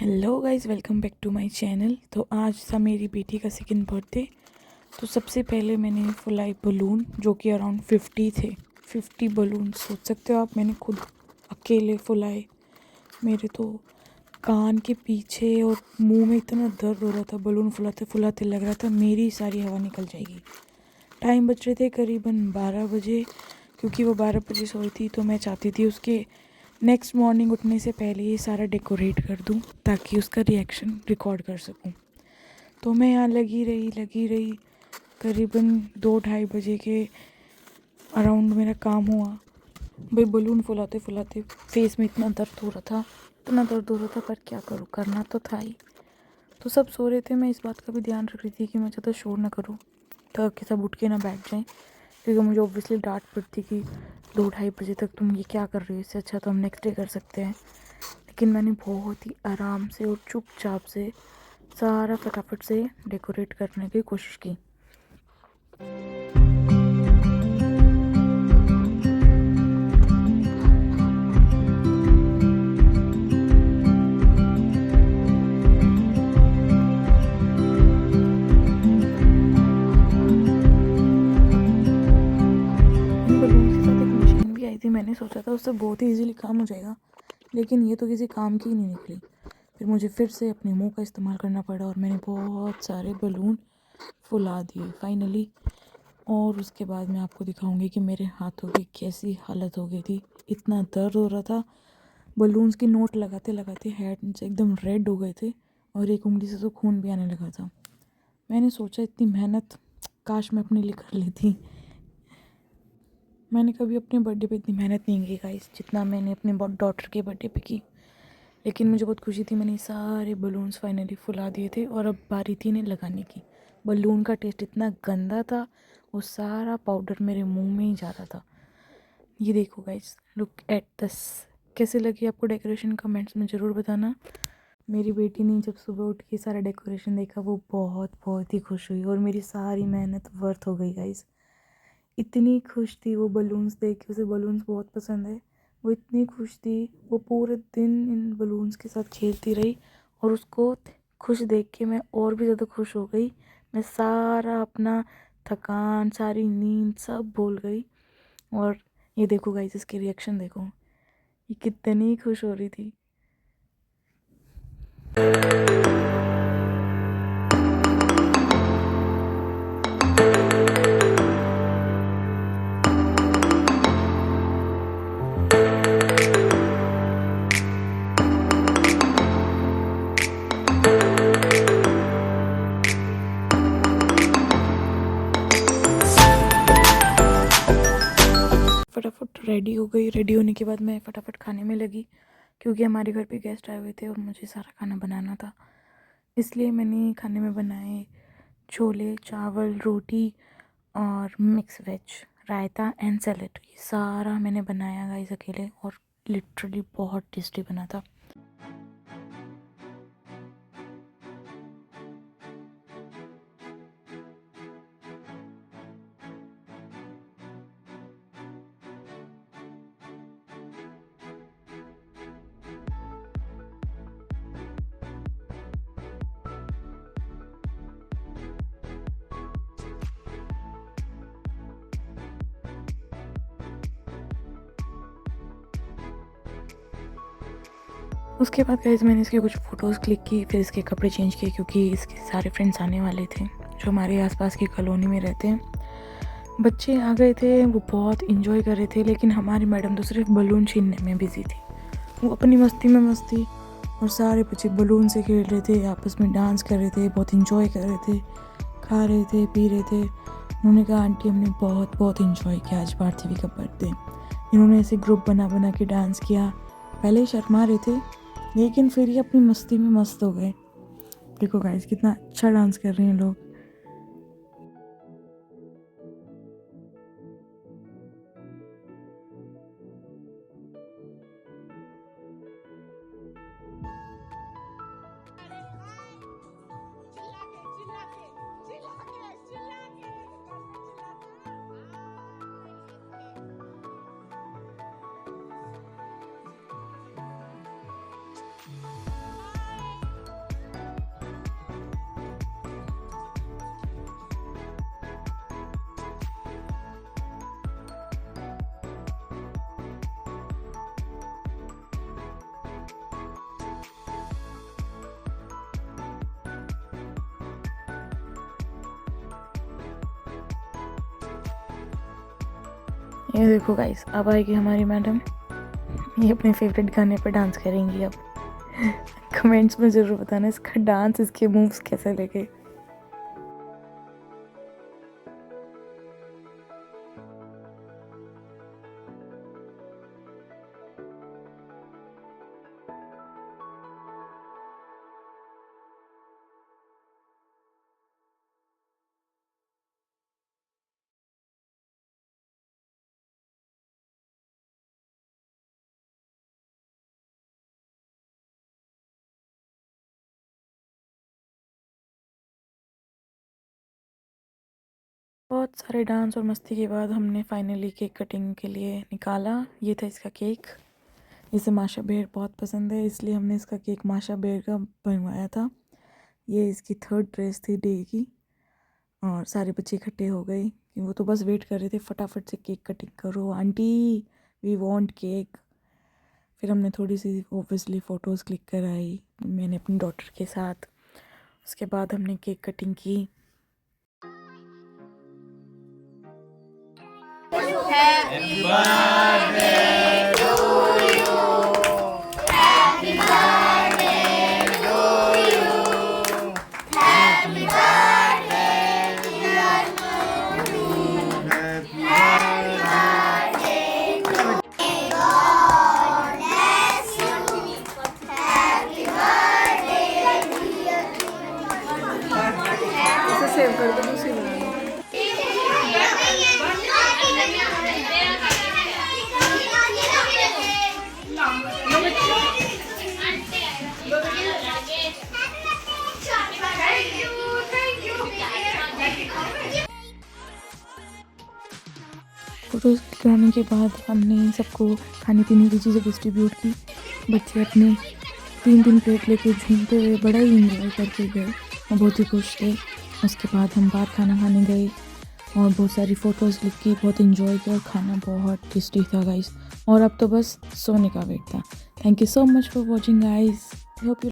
Hello guys, welcome back to my channel. तो आज था मेरी बेटी का सेकंड बर्थडे। तो सबसे पहले मैंने फुलाई बलून, जो कि अराउंड 50 थे। 50 बलून सोच सकते हो आप, मैंने खुद अकेले फुलाए। मेरे तो कान के पीछे और मुंह में इतना दर्द हो रहा था, बलून फुलाते फुलाते लग रहा था मेरी सारी हवा निकल जाएगी। टाइम बज रहे थे करीबन 12 बजे, क्योंकि वो 12 बजे सोई थी। तो मैं चाहती थी उसके नेक्स्ट मॉर्निंग उठने से पहले ये सारा डेकोरेट कर दूं, ताकि उसका रिएक्शन रिकॉर्ड कर सकूं। तो मैं यहाँ लगी रही करीबन 2-2:30 बजे के अराउंड मेरा काम हुआ। भाई बलून फुलाते फुलाते फेस में इतना दर्द हो रहा था, पर क्या करूँ, करना तो था ही। तो सब सो रहे थे, मैं इस बात का भी ध्यान रख रही थी कि मैं ज़्यादा शोर ना करूँ ताकि सब उठ के ना बैठ जाएं, क्योंकि मुझे ऑब्वियसली डांट पड़ती कि 2-2:30 बजे तक तुम ये क्या कर रही हो, इससे अच्छा तो हम नेक्स्ट डे कर सकते हैं। लेकिन मैंने बहुत ही आराम से और चुपचाप से सारा फटाफट से डेकोरेट करने की कोशिश की। इन बलून्स के साथ एक मशीन भी आई थी, मैंने सोचा था उससे बहुत ही इजीली काम हो जाएगा, लेकिन ये तो किसी काम की ही नहीं निकली। फिर मुझे फिर से अपने मुंह का इस्तेमाल करना पड़ा और मैंने बहुत सारे बलून फुला दिए फाइनली। और उसके बाद मैं आपको दिखाऊंगी कि मेरे हाथों की कैसी हालत हो गई थी। इतना दर्द हो रहा था, बलून्स की नोट लगाते लगाते हैंड्स एकदम रेड हो गए थे और एक उंगली से तो खून भी आने लगा था। मैंने सोचा इतनी मेहनत काश मैं अपने लिए कर लेती। मैंने कभी अपने बर्थडे पे इतनी मेहनत नहीं की गाइस, जितना मैंने अपने डॉटर के बर्थडे पे की। लेकिन मुझे बहुत खुशी थी, मैंने सारे बलून्स फाइनली फुला दिए थे और अब बारी थी इन्हें लगाने की। बलून का टेस्ट इतना गंदा था, वो सारा पाउडर मेरे मुंह में ही जा रहा था। ये देखो गाइस, लुक एट दिस। कैसे लगी आपको डेकोरेशन, कमेंट्स में ज़रूर बताना। मेरी बेटी ने जब सुबह उठ के सारा डेकोरेशन देखा, वो बहुत बहुत ही खुश हुई और मेरी सारी मेहनत वर्थ हो गई गाइस। इतनी खुश थी वो बलून्स देख के, उसे बलून्स बहुत पसंद है। वो इतनी खुश थी, वो पूरे दिन इन बलून्स के साथ खेलती रही और उसको खुश देख के मैं और भी ज़्यादा खुश हो गई। मैं सारा अपना थकान, सारी नींद सब भूल गई। और ये देखो गाइस, इसके रिएक्शन देखो, ये कितनी खुश हो रही थी। फटाफट रेडी हो गई। रेडी होने के बाद मैं फटाफट खाने में लगी, क्योंकि हमारे घर पे गेस्ट आए हुए थे और मुझे सारा खाना बनाना था। इसलिए मैंने खाने में बनाए छोले, चावल, रोटी और mix veg, raita and salad. ये सारा मैंने बनाया गाइस अकेले, और लिटरली बहुत टेस्टी बना था। उसके बाद गाइस मैंने इसके कुछ फ़ोटोज़ क्लिक की, फिर इसके कपड़े चेंज किए, क्योंकि इसके सारे फ्रेंड्स आने वाले थे जो हमारे आसपास की कॉलोनी में रहते हैं। बच्चे आ गए थे, वो बहुत इंजॉय कर रहे थे, लेकिन हमारी मैडम तो सिर्फ बलून छीनने में बिजी थी। वो अपनी मस्ती में मस्त थी और सारे बच्चे बलून से खेल रहे थे, आपस में डांस कर रहे थे, बहुत इंजॉय कर रहे थे, खा रहे थे, पी रहे थे। उन्होंने कहा आंटी हमने बहुत बहुत इंजॉय किया आज पार्थिवी का बर्थडे। इन्होंने ऐसे ग्रुप बना बना के डांस किया। पहले ही शर्मा रहे थे, लेकिन फिर ये अपनी मस्ती में मस्त हो गए। देखो गाइस, कितना अच्छा डांस कर रहे हैं लोग। ये देखो गाइस, अब आएगी हमारी मैडम, ये अपने फेवरेट गाने पर डांस करेंगी अब। कमेंट्स में ज़रूर बताना इसका डांस, इसके मूव्स कैसे लगे। बहुत सारे डांस और मस्ती के बाद हमने फाइनली केक कटिंग के लिए निकाला। ये था इसका केक। इसे माशा बेर बहुत पसंद है, इसलिए हमने इसका केक माशा बेर का बनवाया था। ये इसकी 3rd ड्रेस थी डे की, और सारे बच्चे इकट्ठे हो गए कि वो तो बस वेट कर रहे थे फटाफट से केक कटिंग करो आंटी, वी वांट केक। फिर हमने थोड़ी सी ऑब्वियसली फ़ोटोज़ क्लिक कराई मैंने अपनी डॉटर के साथ। उसके बाद हमने केक कटिंग की। Happy birthday to you. Happy birthday to you. Happy birthday, dear Mummy. Happy birthday to you. God bless you. Happy birthday, dear Mummy. इसे सेव कर दो, दूसरी बना लो। फोटोज़ कराने के बाद हमने सबको खाने पीने की चीज़ें डिस्ट्रीब्यूट की। बच्चे अपने 3 प्लेट लेके झूमते हुए बड़ा ही इंजॉय करके गए और बहुत ही खुश थे। उसके बाद हम बाहर खाना खाने गए और बहुत सारी फ़ोटोज़ क्लिक की, बहुत इंजॉय किया और खाना बहुत टेस्टी था गाइस। और अब तो बस सोने का वेट था। Thank you so much for watching guys. Hope you